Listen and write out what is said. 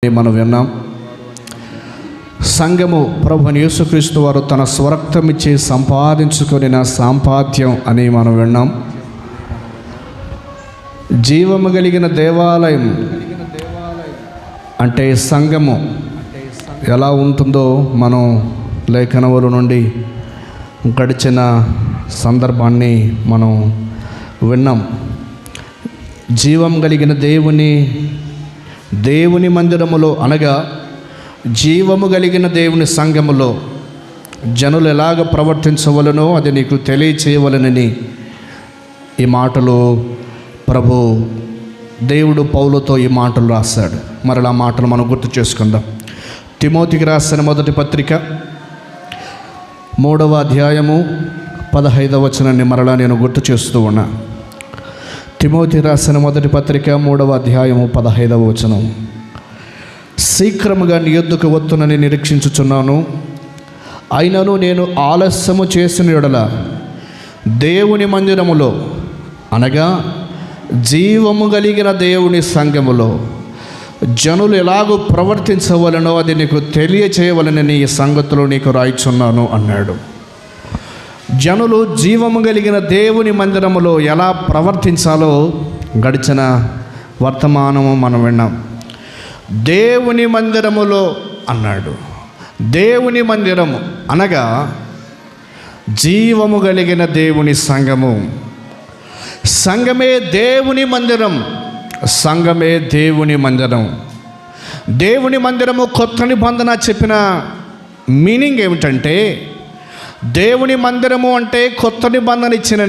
మనం విన్నాం. సంఘము ప్రభువైన యేసుక్రీస్తు వారు తన స్వరక్తమిచ్చి సంపాదించుకొనిన సాంపాద్యం అని మనం విన్నాం. జీవము కలిగిన దేవాలయం అంటే సంఘము ఎలా ఉంటుందో మనం లేఖనముల నుండి గడిచిన సందర్భాన్ని మనం విన్నాం. జీవం కలిగిన దేవుని మందిరములో అనగా జీవము కలిగిన దేవుని సంఘములో జనులు ఎలాగ ప్రవర్తించవలనో అది నీకు తెలియచేయవలనని ఈ మాటలు దేవుడు పౌలుతో ఈ మాటలు రాశాడు. మరలా మాటలు మనం గుర్తు చేసుకుందాం. తిమోతికి రాసిన మొదటి పత్రిక 3వ అధ్యాయము 15వ వచనాన్ని మరలా నేను గుర్తు చేస్తూ ఉన్నా. తిమోతి రాసిన మొదటి పత్రిక 3వ అధ్యాయము 15వ వచనం. శీఘ్రముగా నీ యొద్దకు వత్తునని నిరీక్షించుచున్నాను, అయినను నేను ఆలస్యము చేసిన యెడల దేవుని మందిరములో అనగా జీవము కలిగిన దేవుని సంఘములో జనులు ఎలాగూ ప్రవర్తించవలనో అది నీకు తెలియచేయవలనని ఈ సంగతులు నీకు రాయిచున్నాను అన్నాడు. జనులు జీవము కలిగిన దేవుని మందిరములో ఎలా ప్రవర్తించాలో గడిచిన వర్తమానము మనం విన్నాం. దేవుని మందిరములో అన్నాడు. దేవుని మందిరము అనగా జీవము కలిగిన దేవుని సంఘము. సంఘమే దేవుని మందిరం. సంఘమే దేవుని మందిరం. దేవుని మందిరము కొత్త నిబంధన చెప్పిన మీనింగ్ ఏమిటంటే, దేవుని మందిరము అంటే కొత్త నిబంధన ఇచ్చిన